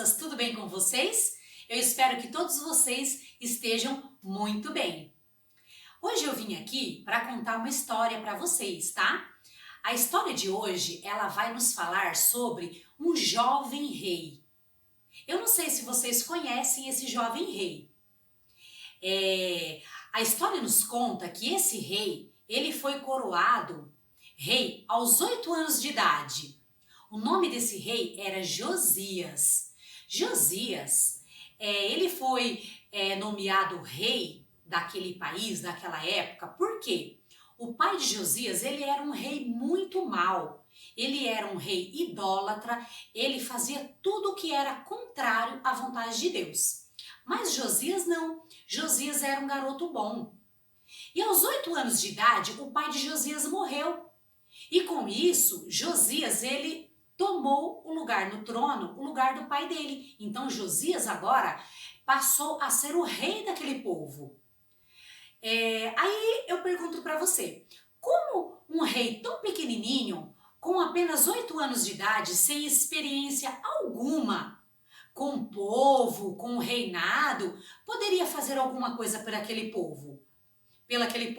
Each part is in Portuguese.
crianças, tudo bem com vocês? Eu espero que todos vocês estejam muito bem. Hoje eu vim aqui para contar uma história para vocês, tá? A história de hoje, ela vai nos falar sobre um jovem rei. Eu não sei se vocês conhecem esse jovem rei. A história nos conta que esse rei, ele foi coroado rei aos 8 anos de idade. O nome desse rei era Josias. Josias, ele foi nomeado rei daquele país, daquela época, por quê? O pai de Josias, ele era um rei muito mau. Ele era um rei idólatra, ele fazia tudo o que era contrário à vontade de Deus. Mas Josias não. Josias era um garoto bom. E aos 8 anos de idade, o pai de Josias morreu. E com isso, Josias, ele tomou o lugar no trono, o lugar do pai dele. Então Josias agora passou a ser o rei daquele povo. Aí eu pergunto para você, como um rei tão pequenininho, com apenas 8 anos de idade, sem experiência alguma com o povo, com o reinado, poderia fazer alguma coisa por aquele povo? Aquele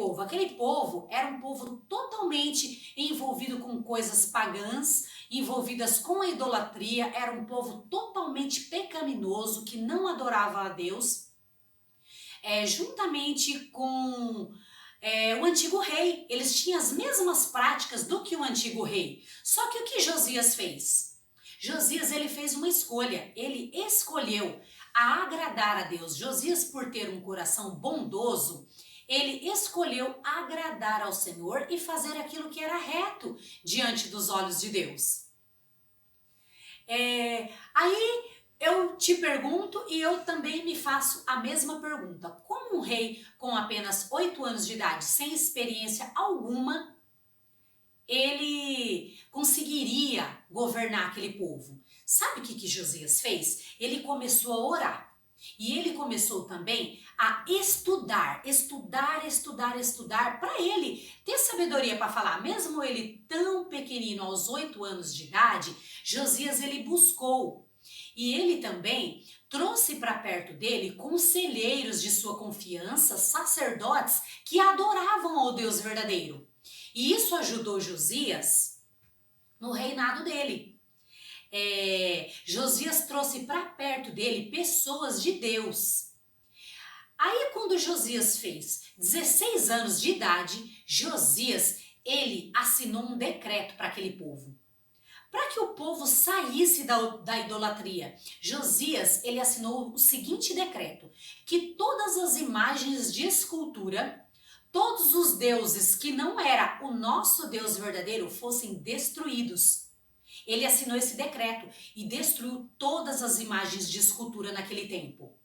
povo era um povo totalmente envolvido com coisas pagãs, envolvidas com a idolatria, era um povo totalmente pecaminoso, que não adorava a Deus, juntamente com o antigo rei. Eles tinham as mesmas práticas do que o antigo rei. Só que o que Josias fez? Josias, ele fez uma escolha, ele escolheu a agradar a Deus. Josias, por ter um coração bondoso, ele escolheu agradar ao Senhor e fazer aquilo que era reto diante dos olhos de Deus. Aí eu te pergunto e eu também me faço a mesma pergunta. Como um rei com apenas 8 anos de idade, sem experiência alguma, ele conseguiria governar aquele povo? Sabe o que Josias fez? Ele começou a orar. E ele começou também a estudar para ele ter sabedoria para falar. Mesmo ele tão pequenino, aos 8 anos de idade, Josias ele buscou. E ele também trouxe para perto dele conselheiros de sua confiança, sacerdotes que adoravam ao Deus verdadeiro. E isso ajudou Josias no reinado dele. Josias trouxe para perto dele pessoas de Deus. Aí quando Josias fez 16 anos de idade, Josias, ele assinou um decreto para aquele povo. Para que o povo saísse da idolatria, Josias, ele assinou o seguinte decreto, que todas as imagens de escultura, todos os deuses que não era o nosso Deus verdadeiro fossem destruídos. Ele assinou esse decreto e destruiu todas as imagens de escultura naquele tempo.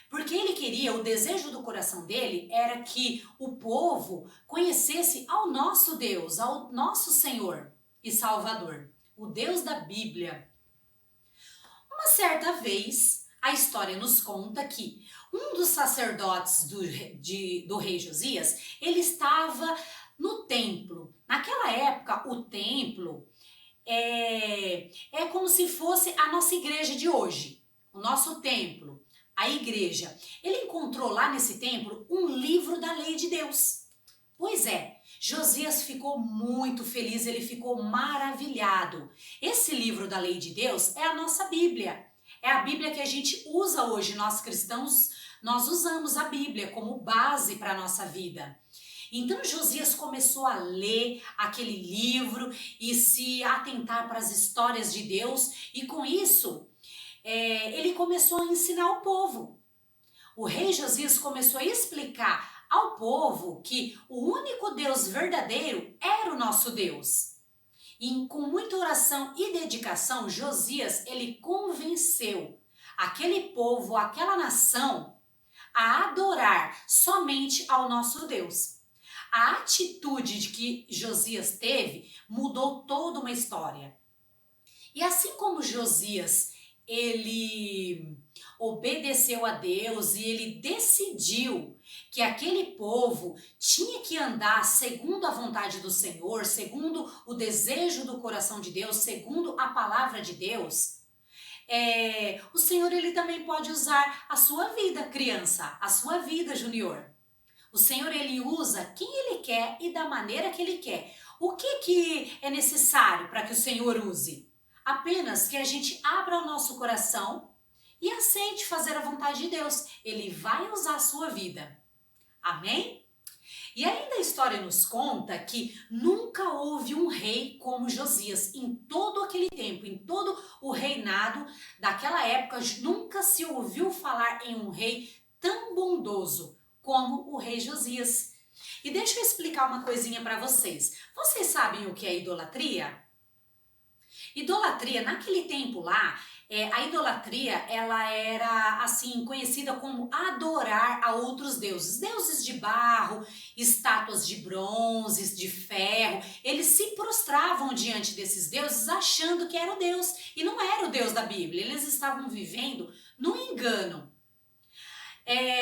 Porque ele queria, o desejo do coração dele era que o povo conhecesse ao nosso Deus, ao nosso Senhor e Salvador, o Deus da Bíblia. Uma certa vez, a história nos conta que um dos sacerdotes do rei Josias, ele estava no templo. Naquela época, o templo é como se fosse a nossa igreja de hoje, o nosso templo, a igreja. Ele encontrou lá nesse templo um livro da lei de Deus. Pois é, Josias ficou muito feliz, ele ficou maravilhado. Esse livro da lei de Deus é a nossa Bíblia. É a Bíblia que a gente usa hoje, nós cristãos, nós usamos a Bíblia como base para a nossa vida. Então Josias começou a ler aquele livro e se atentar para as histórias de Deus, e com isso ele começou a ensinar o povo. O rei Josias começou a explicar ao povo que o único Deus verdadeiro era o nosso Deus. E com muita oração e dedicação, Josias ele convenceu aquele povo, aquela nação, a adorar somente ao nosso Deus. A atitude que Josias teve mudou toda uma história. E assim como Josias, ele obedeceu a Deus e ele decidiu que aquele povo tinha que andar segundo a vontade do Senhor, segundo o desejo do coração de Deus, segundo a palavra de Deus, O Senhor, ele também pode usar a sua vida, criança, a sua vida, junior. O Senhor, ele usa quem ele quer e da maneira que ele quer. O que é necessário para que o Senhor use? Apenas que a gente abra o nosso coração e aceite fazer a vontade de Deus. Ele vai usar a sua vida. Amém? E ainda a história nos conta que nunca houve um rei como Josias. Em todo aquele tempo, em todo o reinado daquela época, nunca se ouviu falar em um rei tão bondoso como o rei Josias. E deixa eu explicar uma coisinha para vocês. Vocês sabem o que é idolatria? Idolatria, naquele tempo lá, a idolatria, ela era assim conhecida como adorar a outros deuses. Deuses de barro, estátuas de bronze, de ferro. Eles se prostravam diante desses deuses achando que era o Deus. E não era o Deus da Bíblia. Eles estavam vivendo no engano.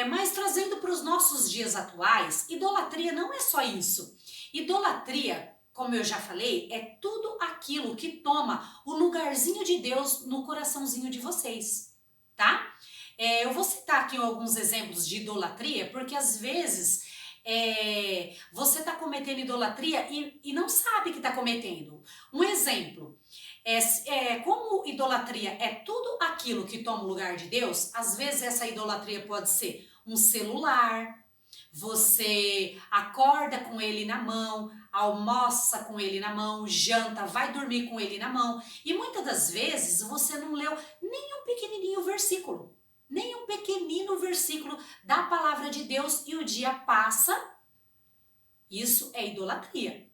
Mas trazendo para os nossos dias atuais, idolatria não é só isso. Idolatria, como eu já falei, é tudo aquilo que toma o lugarzinho de Deus no coraçãozinho de vocês, tá? Eu vou citar aqui alguns exemplos de idolatria, porque às vezes você está cometendo idolatria e não sabe que está cometendo. Um exemplo, como idolatria é tudo aquilo que toma o lugar de Deus, às vezes essa idolatria pode ser um celular, você acorda com ele na mão, almoça com ele na mão, janta, vai dormir com ele na mão, e muitas das vezes você não leu nem um pequenininho versículo, nem um pequenino versículo da palavra de Deus e o dia passa. Isso é idolatria.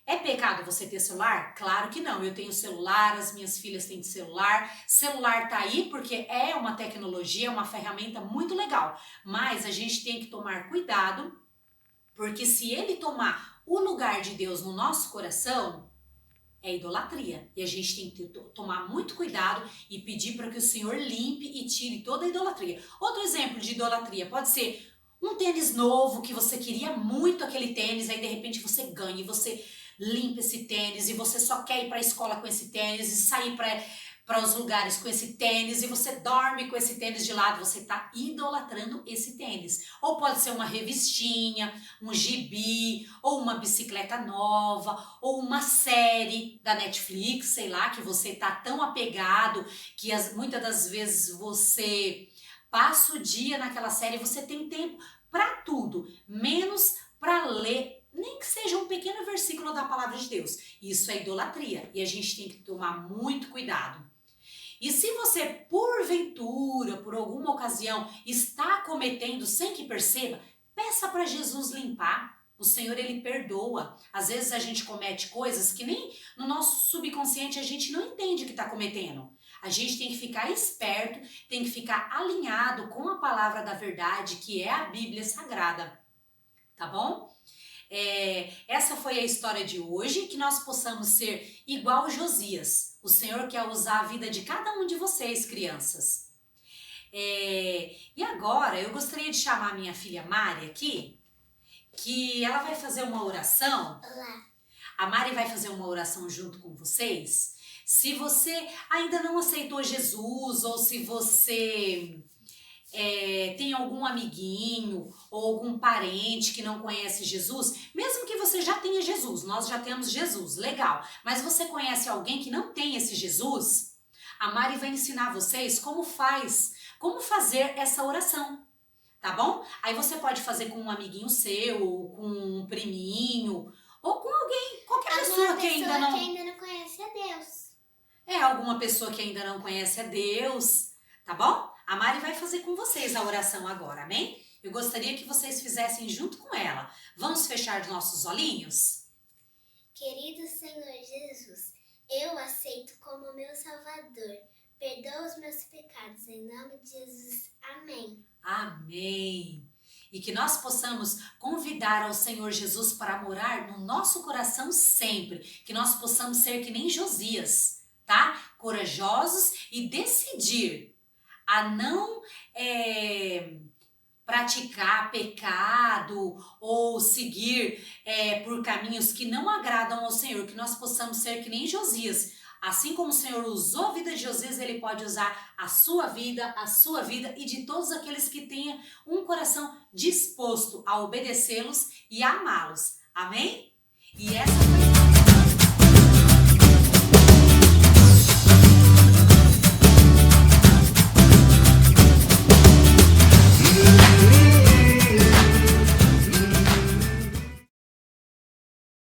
É pecado você ter celular? Claro que não. Eu tenho celular, as minhas filhas têm celular. Celular tá aí porque é uma tecnologia, é uma ferramenta muito legal. Mas a gente tem que tomar cuidado, porque se ele tomar o lugar de Deus no nosso coração, é idolatria. E a gente tem que tomar muito cuidado e pedir para que o Senhor limpe e tire toda a idolatria. Outro exemplo de idolatria pode ser um tênis novo que você queria muito aquele tênis, aí de repente você ganha e você limpa esse tênis e você só quer ir para a escola com esse tênis e sair para os lugares com esse tênis e você dorme com esse tênis de lado, você está idolatrando esse tênis. Ou pode ser uma revistinha, um gibi, ou uma bicicleta nova, ou uma série da Netflix, sei lá, que você está tão apegado que muitas das vezes você passa o dia naquela série, você tem tempo para tudo, menos para ler, nem que seja um pequeno versículo da palavra de Deus. Isso é idolatria e a gente tem que tomar muito cuidado. E se você, porventura, por alguma ocasião, está cometendo sem que perceba, peça para Jesus limpar. O Senhor, ele perdoa. Às vezes a gente comete coisas que nem no nosso subconsciente a gente não entende que está cometendo. A gente tem que ficar esperto, tem que ficar alinhado com a palavra da verdade, que é a Bíblia Sagrada. Tá bom? Essa foi a história de hoje, que nós possamos ser igual Josias. O Senhor quer usar a vida de cada um de vocês, crianças. E agora eu gostaria de chamar minha filha Mari aqui, que ela vai fazer uma oração. Olá. A Mari vai fazer uma oração junto com vocês. Se você ainda não aceitou Jesus ou se você tem algum amiguinho ou algum parente que não conhece Jesus, mesmo que você já tenha Jesus, nós já temos Jesus, legal, mas você conhece alguém que não tem esse Jesus, a Mari vai ensinar vocês como fazer essa oração, tá bom? Aí você pode fazer com um amiguinho seu, com um priminho, ou com alguém, qualquer pessoa que ainda não conhece a Deus. Alguma pessoa que ainda não conhece a Deus, tá bom? A Mari vai fazer com vocês a oração agora, amém? Eu gostaria que vocês fizessem junto com ela. Vamos fechar os nossos olhinhos? Querido Senhor Jesus, eu aceito como meu Salvador. Perdoa os meus pecados, em nome de Jesus. Amém. Amém. E que nós possamos convidar ao Senhor Jesus para morar no nosso coração sempre. Que nós possamos ser que nem Josias, tá? Corajosos e decidir a não praticar pecado ou seguir por caminhos que não agradam ao Senhor, que nós possamos ser que nem Josias, Assim como o Senhor usou a vida de Josias, Ele pode usar a sua vida e de todos aqueles que tenham um coração disposto a obedecê-los e a amá-los. Amém? E essa foi